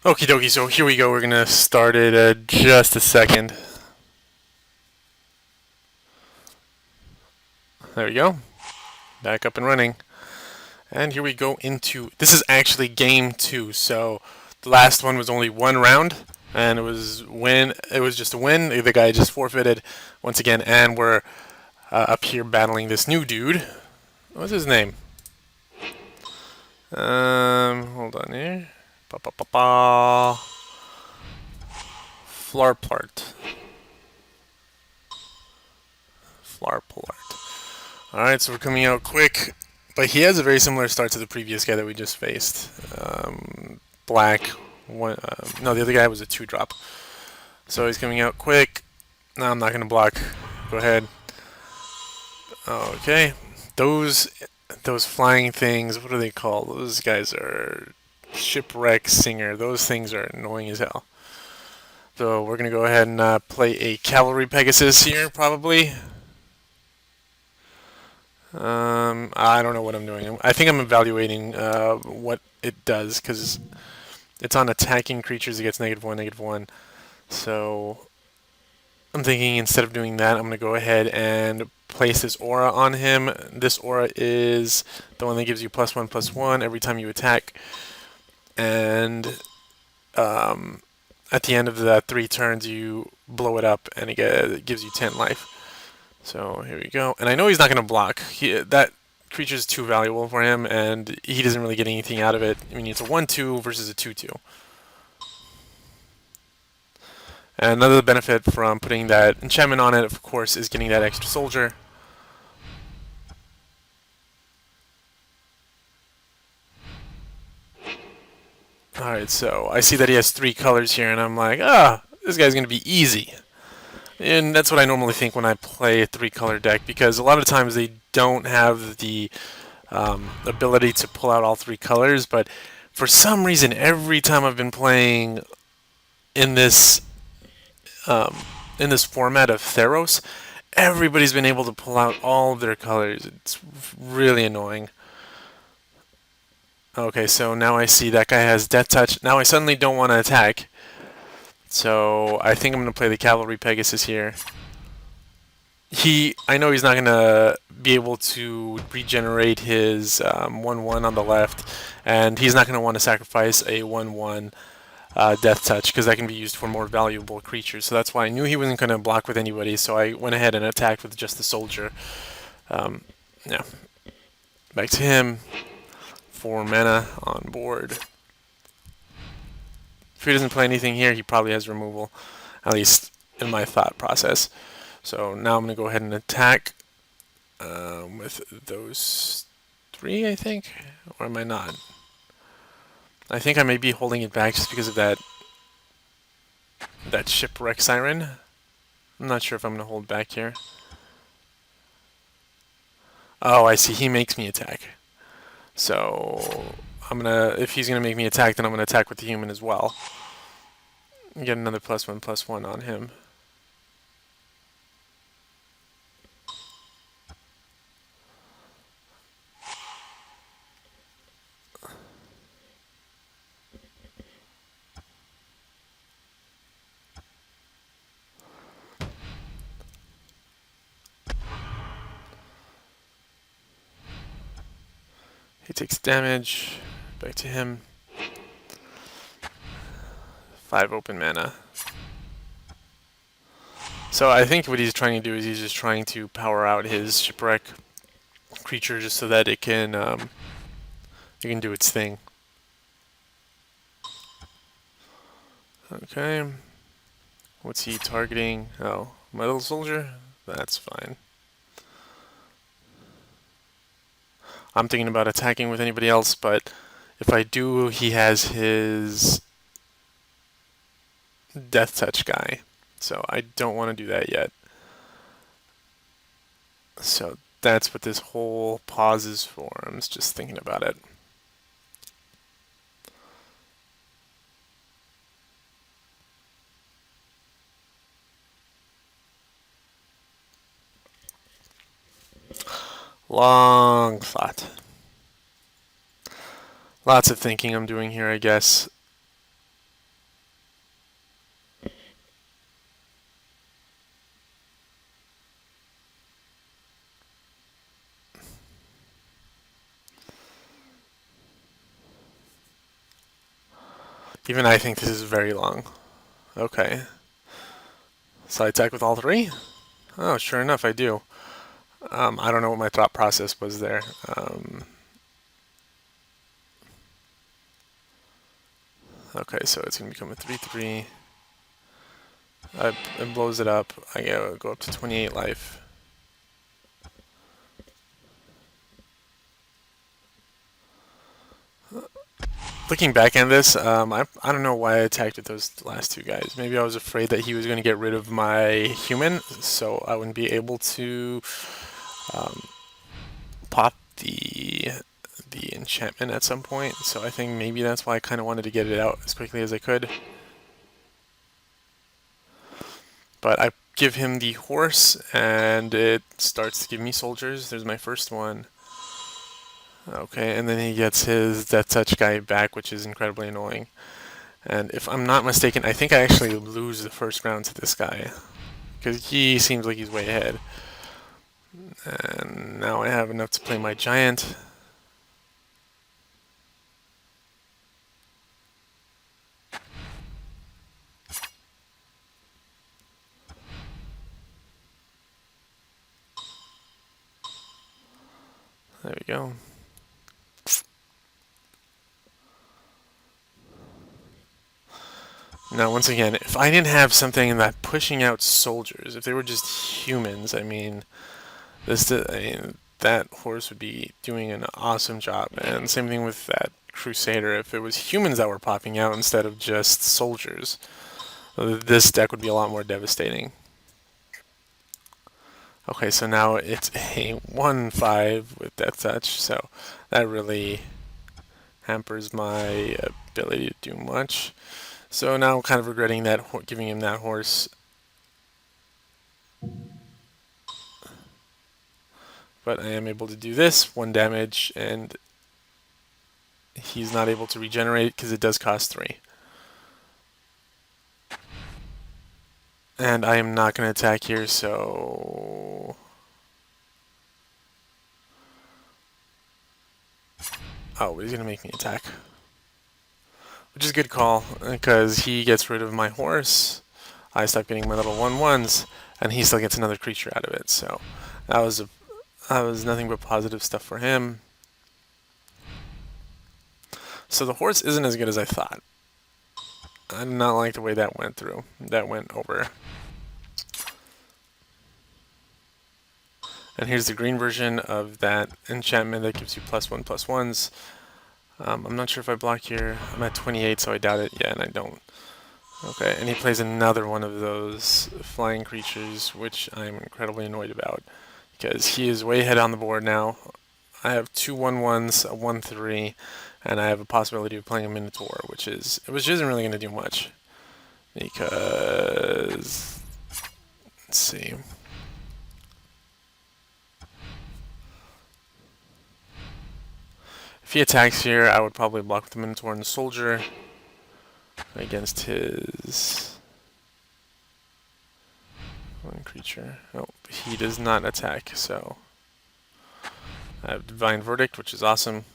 Okie dokie, so here we go. We're gonna start it just a second. There we go. Back up and running. And here we go into. This is actually game two. So the last one was only one round, and it was win. It was just a win. The guy just forfeited once again, and we're up here battling this new dude. What's his name? Hold on here. Ba ba ba ba. Flarpart. Flarpart. Alright, so we're coming out quick. But he has a very similar start to the previous guy that we just faced. Black. One, no, the other guy was a 2-drop. So he's coming out quick. No, I'm not going to block. Go ahead. Okay. Those flying things, what are they called? Those guys are shipwreck singer. Those things are annoying as hell. So we're going to go ahead and play a cavalry Pegasus here, probably. I don't know what I'm doing. I think I'm evaluating what it does, because it's on attacking creatures. It gets -1, -1. So I'm thinking instead of doing that, I'm going to go ahead and place this aura on him. This aura is the one that gives you +1/+1 every time you attack. And at the end of the 3 turns, you blow it up, and it gives you 10 life. So here we go. And I know he's not going to block. That creature is too valuable for him, and he doesn't really get anything out of it. I mean, it's a 1/2 versus a 2/2. And another benefit from putting that enchantment on it, of course, is getting that extra soldier. Alright, so I see that he has 3 colors here, and I'm like, this guy's going to be easy. And that's what I normally think when I play a 3-color deck, because a lot of times they don't have the ability to pull out all 3 colors, but for some reason, every time I've been playing in this format of Theros, everybody's been able to pull out all of their colors. It's really annoying. Okay, so now I see that guy has Death Touch. Now I suddenly don't want to attack. So I think I'm going to play the Cavalry Pegasus here. I know he's not going to be able to regenerate his 1/1 on the left, and he's not going to want to sacrifice a 1/1 Death Touch, because that can be used for more valuable creatures. So that's why I knew he wasn't going to block with anybody, so I went ahead and attacked with just the soldier. Yeah. Back to him. 4 mana on board. If he doesn't play anything here, he probably has removal, at least in my thought process. So now I'm going to go ahead and attack with those 3, I think? Or am I not? I think I may be holding it back just because of that shipwreck siren. I'm not sure if I'm going to hold back here. Oh, I see. He makes me attack. So if he's gonna make me attack, then I'm gonna attack with the human as well. Get another +1/+1 on him. He takes damage. Back to him. 5 open mana. So I think what he's trying to do is he's just trying to power out his shipwreck creature just so that it can do its thing. Okay. What's he targeting? Oh, my little soldier? That's fine. I'm thinking about attacking with anybody else, but if I do, he has his Death Touch guy. So I don't want to do that yet. So that's what this whole pause is for. I'm just thinking about it. Long thought. Lots of thinking I'm doing here, I guess. Even I think this is very long. Okay. So I attack with all three? Oh, sure enough, I do. I don't know what my thought process was there. Okay, so it's going to become a 3-3. It blows it up. I go up to 28 life. Looking back at this, I don't know why I attacked with those last two guys. Maybe I was afraid that he was going to get rid of my human, so I wouldn't be able to pop the enchantment at some point. So I think maybe that's why I kind of wanted to get it out as quickly as I could. But I give him the horse, and it starts to give me soldiers. There's my first one. Okay, and then he gets his Death Touch guy back, which is incredibly annoying. And if I'm not mistaken, I think I actually lose the first round to this guy, because he seems like he's way ahead. And now I have enough to play my giant. There we go. Now, once again, if I didn't have something that pushing out soldiers, if they were just humans, I mean, that horse would be doing an awesome job. And same thing with that Crusader. If it was humans that were popping out instead of just soldiers, this deck would be a lot more devastating. Okay, so now it's a 1-5 with Death Touch, so that really hampers my ability to do much. So now I'm kind of regretting that, giving him that horse. But I am able to do this, 1 damage, and he's not able to regenerate because it does cost 3. And I am not going to attack here, so... Oh, he's going to make me attack. Which is a good call, because he gets rid of my horse. I stop getting my little 1/1s, and he still gets another creature out of it. So that was nothing but positive stuff for him. So the horse isn't as good as I thought. I did not like the way that went through. That went over. And here's the green version of that enchantment that gives you +1/+1s. I'm not sure if I block here. I'm at 28, so I doubt it. Yeah, and I don't. Okay, and he plays another one of those flying creatures, which I'm incredibly annoyed about, because he is way ahead on the board now. I have 2 1/1s, a 1/3, and I have a possibility of playing a Minotaur, which isn't really going to do much. Because, let's see. If he attacks here, I would probably block with the Minotaur and the Soldier against his one creature. Oh, he does not attack, so I have Divine Verdict, which is awesome.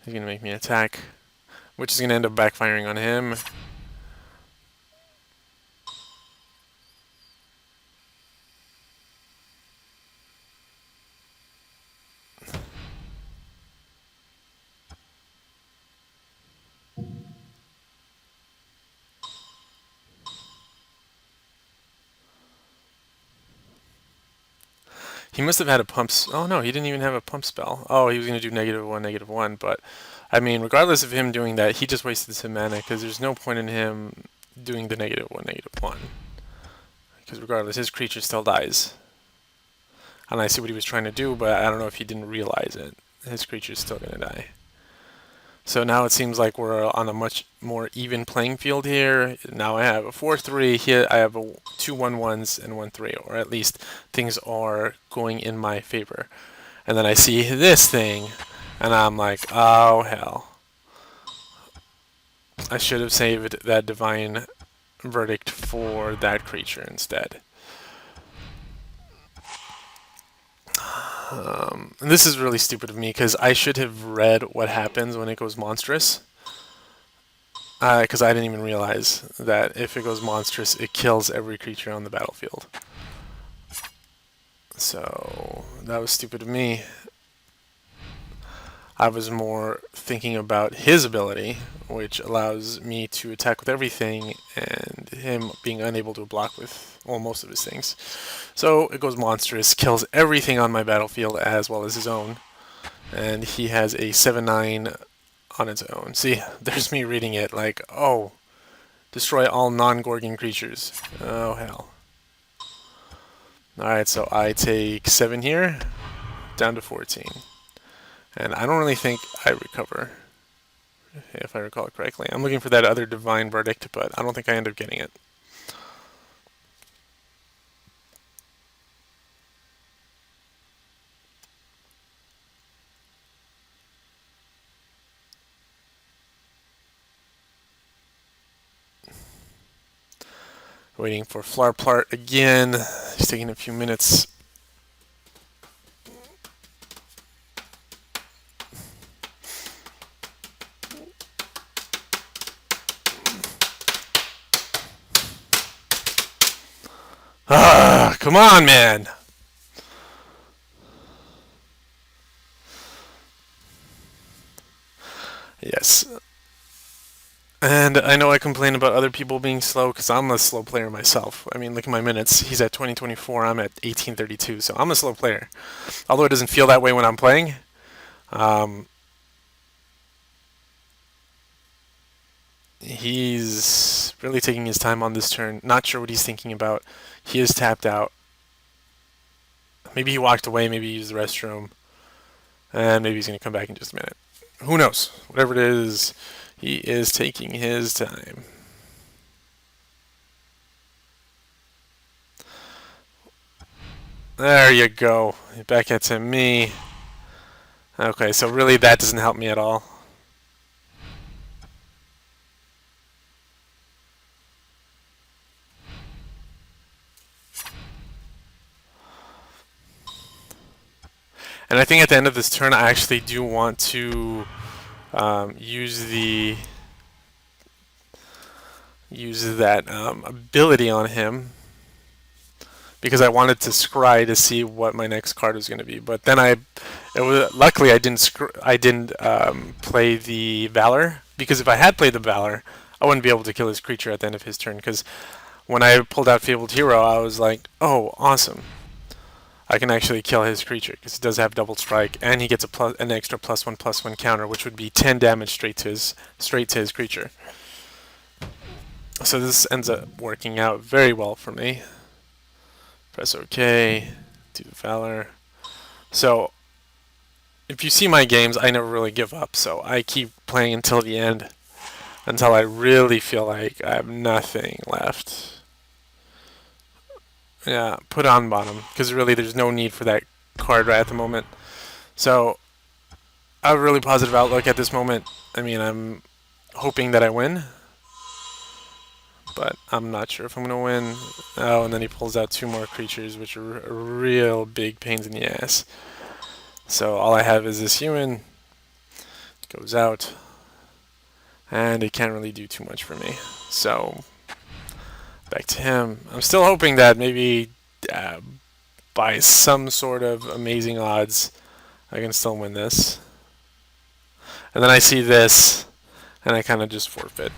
He's going to make me attack, which is going to end up backfiring on him. He must have had a oh no, he didn't even have a pump spell. Oh, he was going to do -1, -1, but I mean, regardless of him doing that, he just wasted some mana, because there's no point in him doing the -1, -1. Because regardless, his creature still dies. And I see what he was trying to do, but I don't know if he didn't realize it. His creature's still going to die. So now it seems like we're on a much more even playing field here. Now I have a 4-3. Here I have 2 1/1s and 1/3, or at least things are going in my favor. And then I see this thing, and I'm like, oh hell. I should have saved that Divine Verdict for that creature instead. And this is really stupid of me, because I should have read what happens when it goes monstrous. Because I didn't even realize that if it goes monstrous, it kills every creature on the battlefield. So that was stupid of me. I was more thinking about his ability, which allows me to attack with everything, and him being unable to block with, well, most of his things. So it goes monstrous, kills everything on my battlefield as well as his own, and he has a 7/9 on its own. See, there's me reading it like, oh, destroy all non-Gorgon creatures. Oh, hell. Alright, so I take 7 here, down to 14. And I don't really think I recover, if I recall it correctly. I'm looking for that other Divine Verdict, but I don't think I end up getting it. Waiting for Flarplart again. He's taking a few minutes. Ah, come on, man! Yes. And I know I complain about other people being slow because I'm a slow player myself. I mean, look at my minutes. He's at 2024, I'm at 1832, so I'm a slow player. Although it doesn't feel that way when I'm playing. He's really taking his time on this turn. Not sure what he's thinking about. He is tapped out. Maybe he walked away, maybe he used the restroom. And maybe he's going to come back in just a minute. Who knows? Whatever it is, he is taking his time. There you go. Back at to me. Okay, so really that doesn't help me at all. And I think at the end of this turn, I actually do want to use that ability on him because I wanted to scry to see what my next card was going to be. But then luckily I didn't play the Valor, because if I had played the Valor, I wouldn't be able to kill his creature at the end of his turn. Because when I pulled out Fabled Hero, I was like, oh, awesome. I can actually kill his creature because he does have double strike, and he gets an extra +1/+1 counter, which would be 10 damage straight to his creature. So this ends up working out very well for me. Press OK, do the Valor. So if you see my games, I never really give up. So I keep playing until the end, until I really feel like I have nothing left. Yeah, put on bottom, because really there's no need for that card right at the moment. So I have a really positive outlook at this moment. I mean, I'm hoping that I win, but I'm not sure if I'm going to win. Oh, and then he pulls out 2 more creatures, which are real big pains in the ass. So all I have is this human. Goes out, and it can't really do too much for me. So back to him. I'm still hoping that maybe by some sort of amazing odds, I can still win this. And then I see this, and I kind of just forfeit.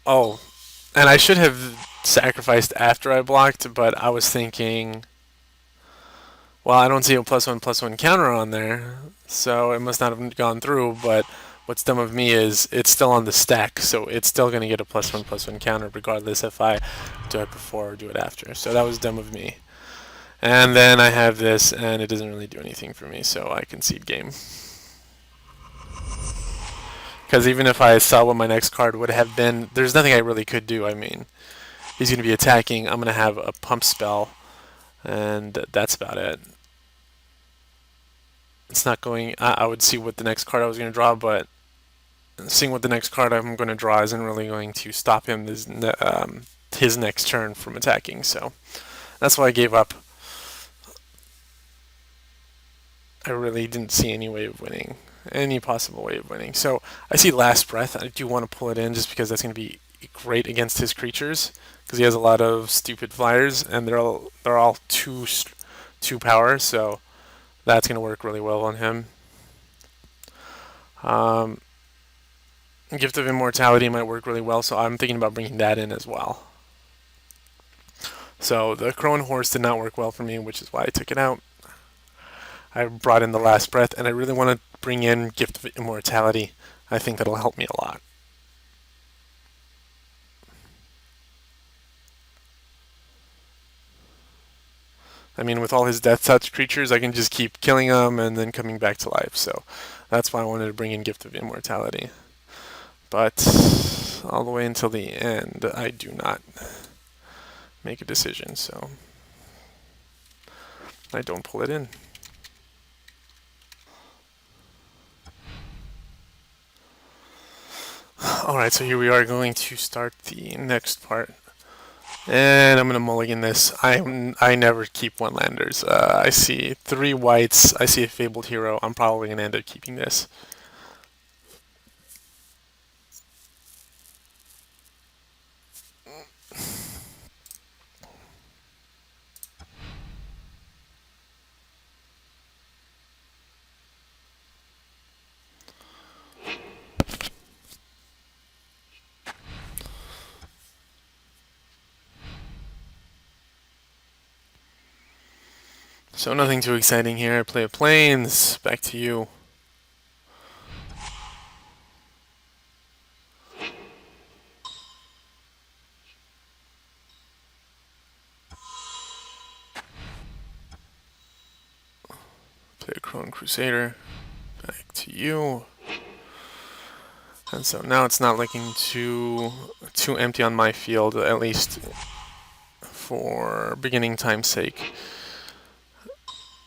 Oh, and I should have sacrificed after I blocked, but I was thinking, well, I don't see a +1/+1 counter on there, so it must not have gone through, but what's dumb of me is it's still on the stack, so it's still going to get a +1/+1 counter regardless if I do it before or do it after. So that was dumb of me. And then I have this, and it doesn't really do anything for me, so I concede game. Because even if I saw what my next card would have been, there's nothing I really could do. I mean, he's going to be attacking, I'm going to have a pump spell, and that's about it. It's not going... I would see what the next card I was going to draw, but seeing what the next card I'm going to draw isn't really going to stop him his next turn from attacking. So that's why I gave up. I really didn't see any way of winning, any possible way of winning. So I see Last Breath. I do want to pull it in just because that's going to be great against his creatures, because he has a lot of stupid flyers and they're all two power. So that's going to work really well on him. Gift of Immortality might work really well, so I'm thinking about bringing that in as well. So the Crow and Horse did not work well for me, which is why I took it out. I brought in the Last Breath, and I really want to bring in Gift of Immortality. I think that'll help me a lot. I mean, with all his Death Touch creatures, I can just keep killing them and then coming back to life. So that's why I wanted to bring in Gift of Immortality. But all the way until the end, I do not make a decision, so I don't pull it in. Alright, so here we are going to start the next part. And I'm going to mulligan this. I never keep one-landers. I see 3 whites. I see a Fabled Hero. I'm probably going to end up keeping this. So nothing too exciting here. I play a Plains. Back to you. Play a Crone Crusader. Back to you. And so now it's not looking too empty on my field, at least for beginning time's sake.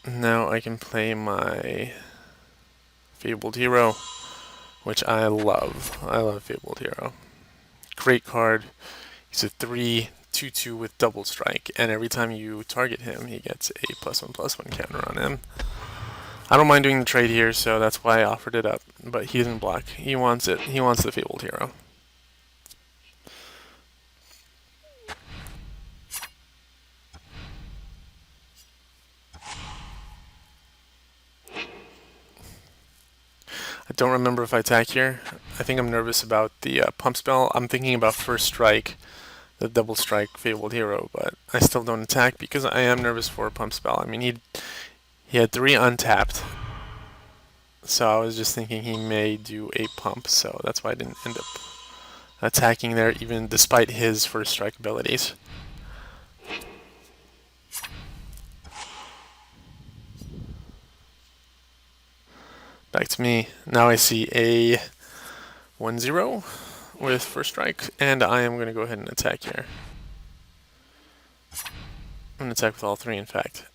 Now I can play my Fabled Hero, which I love. I love Fabled Hero. Great card. He's a 3/2/2 with double strike, and every time you target him, he gets a +1/+1 counter on him. I don't mind doing the trade here, so that's why I offered it up. But he doesn't block. He wants it. He wants the Fabled Hero. I don't remember if I attack here. I think I'm nervous about the pump spell. I'm thinking about first strike, the double strike Fabled Hero, but I still don't attack because I am nervous for a pump spell. I mean, he had 3 untapped, so I was just thinking he may do a pump, so that's why I didn't end up attacking there, even despite his first strike abilities. Back to me. Now I see a 1/0 with first strike, and I am going to go ahead and attack here. I'm going to attack with all 3, in fact.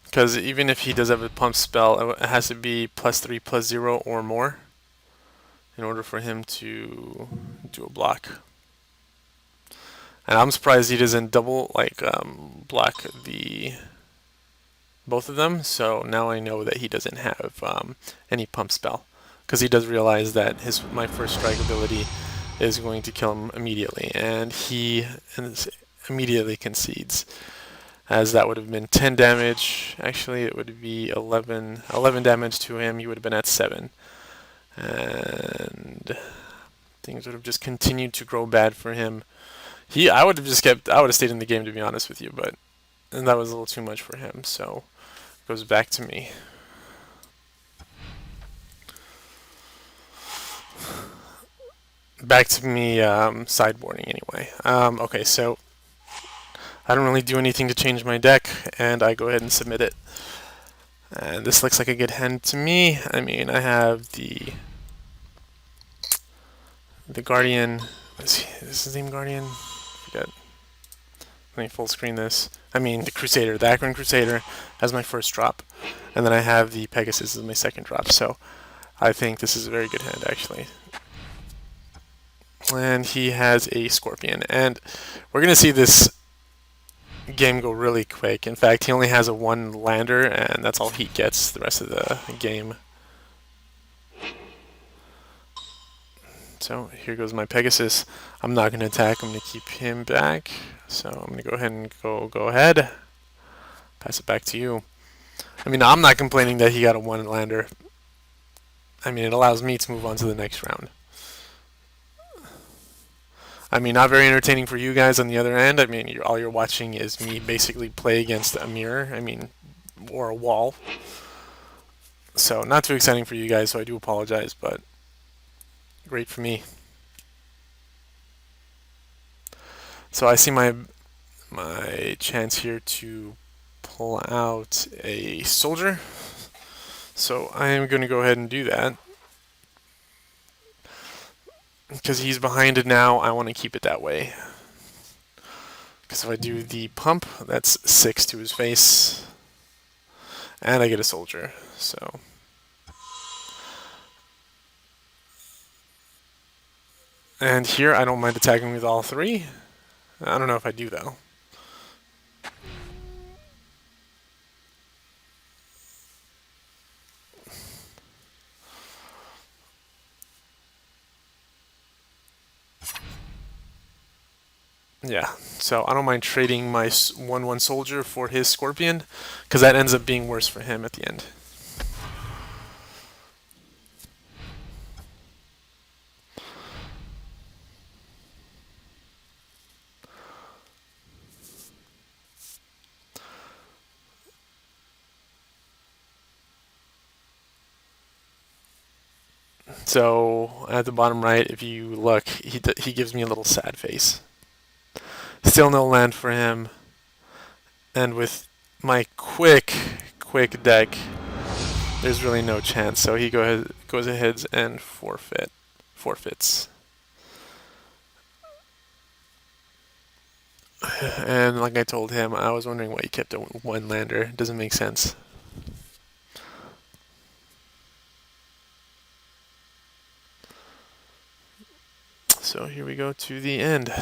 Because even if he does have a pump spell, it has to be +3/+0 or more in order for him to do a block. And I'm surprised he doesn't double, block both of them, so now I know that he doesn't have any pump spell, because he does realize that my first strike ability is going to kill him immediately, and he immediately concedes, as that would have been 10 damage. Actually, it would be 11 damage to him. He would have been at 7, and things would have just continued to grow bad for him. I would have stayed in the game, to be honest with you, but that was a little too much for him, so it goes back to me. Back to me sideboarding anyway. Okay, so I don't really do anything to change my deck, and I go ahead and submit it. And this looks like a good hand to me. I mean, I have the Guardian. Is his name Guardian? I forget. Let me full screen this. I mean, the Crusader, the Akron Crusader, as my first drop, and then I have the Pegasus as my second drop. So I think this is a very good hand, actually. And he has a Scorpion. And we're going to see this game go really quick. In fact, he only has a 1 lander, and that's all he gets the rest of the game. So here goes my Pegasus. I'm not going to attack. I'm going to keep him back. So I'm going to go ahead and go ahead. Pass it back to you. I mean, I'm not complaining that he got a 1 lander. I mean, it allows me to move on to the next round. I mean, not very entertaining for you guys on the other end. I mean, all you're watching is me basically play against a mirror. I mean, or a wall. So not too exciting for you guys, so I do apologize, but great for me. So I see my chance here to pull out a soldier. So I am going to go ahead and do that. Because he's behind it now, I want to keep it that way. Because if I do the pump, that's 6 to his face. And I get a soldier. So and here I don't mind attacking with all 3. I don't know if I do though. Yeah, so I don't mind trading my 1/1 soldier for his Scorpion, because that ends up being worse for him at the end. So at the bottom right, if you look, he gives me a little sad face. Still no land for him, and with my quick deck, there's really no chance. So he goes ahead and forfeits. And like I told him, I was wondering why he kept a 1 lander. It doesn't make sense. So here we go to the end.